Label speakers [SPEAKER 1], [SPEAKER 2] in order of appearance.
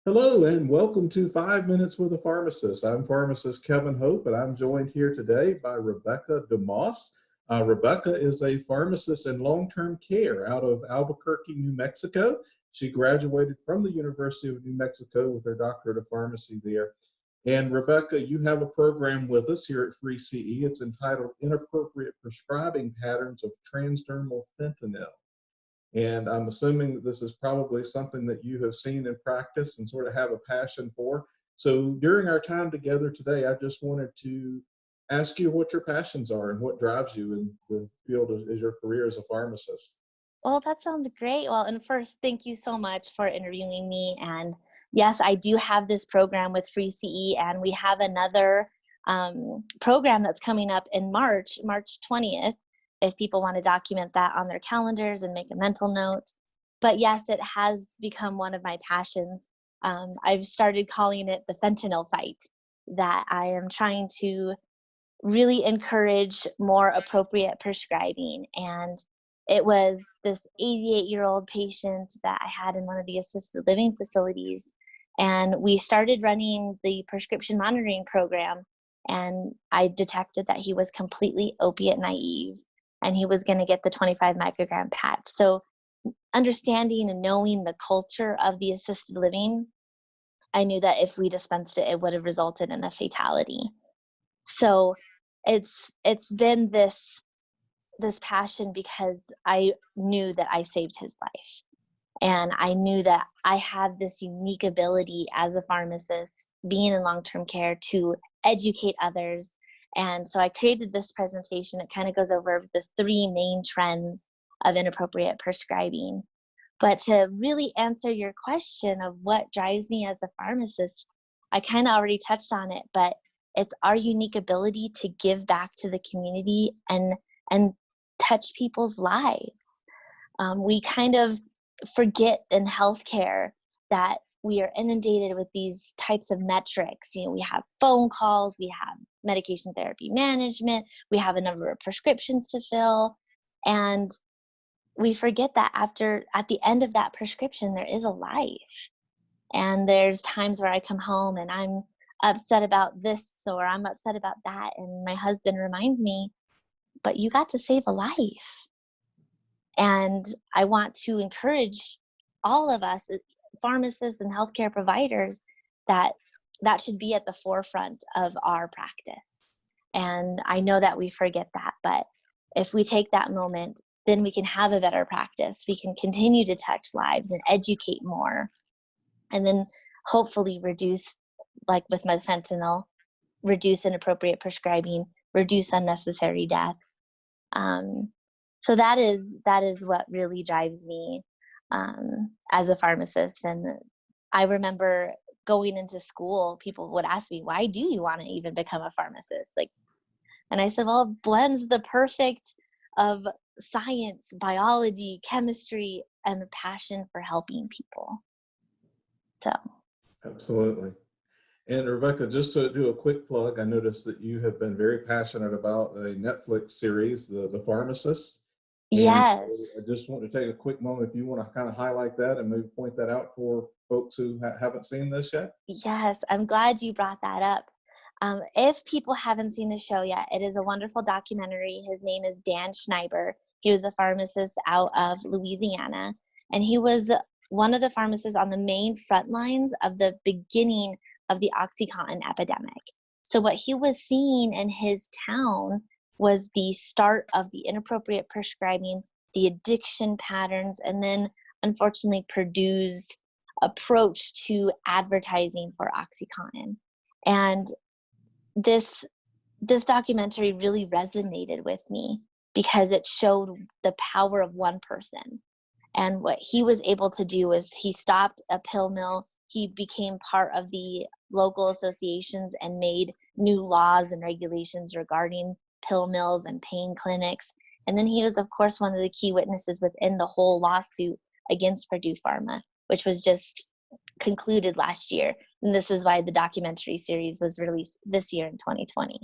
[SPEAKER 1] Hello and welcome to 5 Minutes with a Pharmacist. I'm pharmacist Kevin Hope and I'm joined here today by Rebecca DeMoss. Rebecca is a pharmacist in long-term care out of Albuquerque, New Mexico. She graduated from the University of New Mexico with her doctorate of pharmacy there. And Rebecca, you have a program with us here at freeCE. It's entitled Inappropriate Prescribing Patterns of Transdermal Fentanyl. And I'm assuming that this is probably something that you have seen in practice and sort of have a passion for. So during our time together today, I just wanted to ask you what your passions are and what drives you in the field as your career as a pharmacist.
[SPEAKER 2] Well, that sounds great. Well, and first, thank you so much for interviewing me. And yes, I do have this program with freeCE, and we have another program that's coming up in March 20th, if people want to document that on their calendars and make a mental note. But yes, it has become one of my passions. I've started calling it the fentanyl fight, that I am trying to really encourage more appropriate prescribing. And it was this 88-year-old patient that I had in one of the assisted living facilities. And we started running the prescription monitoring program. And I detected that he was completely opiate naive and he was going to get the 25 microgram patch. So understanding and knowing the culture of the assisted living, I knew that if we dispensed it, it would have resulted in a fatality. So it's been this passion because I knew that I saved his life. And I knew that I had this unique ability as a pharmacist, being in long-term care, to educate others. And so I created this presentation. It kind of goes over the three main trends of inappropriate prescribing. But to really answer your question of what drives me as a pharmacist, I kind of already touched on it, but it's our unique ability to give back to the community and touch people's lives. We kind of forget in healthcare that we are inundated with these types of metrics. You know, we have phone calls, we have medication therapy management, we have a number of prescriptions to fill, and we forget that at the end of that prescription, there is a life. And there's times where I come home and I'm upset about this or I'm upset about that, and my husband reminds me, but you got to save a life. And I want to encourage all of us, pharmacists and healthcare providers, that should be at the forefront of our practice. And I know that we forget that, but if we take that moment, then we can have a better practice. We can continue to touch lives and educate more. And then hopefully reduce, like with fentanyl, reduce inappropriate prescribing, reduce unnecessary deaths. So that is what really drives me as a pharmacist. And I remember going into school, people would ask me, why do you want to even become a pharmacist? And I said, well, it blends the perfect of science, biology, chemistry, and the passion for helping people. So.
[SPEAKER 1] Absolutely. And Rebecca, just to do a quick plug, I noticed that you have been very passionate about a Netflix series, The Pharmacist.
[SPEAKER 2] Yes.
[SPEAKER 1] And so I just want to take a quick moment if you want to kind of highlight that and maybe point that out for folks who haven't seen this yet.
[SPEAKER 2] Yes, I'm glad you brought that up. If people haven't seen the show yet, it is a wonderful documentary. His name is Dan Schneiber. He was a pharmacist out of Louisiana, and he was one of the pharmacists on the main front lines of the beginning of the OxyContin epidemic. So what he was seeing in his town was the start of the inappropriate prescribing, the addiction patterns, and then unfortunately Purdue's approach to advertising for OxyContin. And this documentary really resonated with me because it showed the power of one person. And what he was able to do is he stopped a pill mill. He became part of the local associations and made new laws and regulations regarding pill mills and pain clinics. And then he was, of course, one of the key witnesses within the whole lawsuit against Purdue Pharma, which was just concluded last year. And this is why the documentary series was released this year in 2020.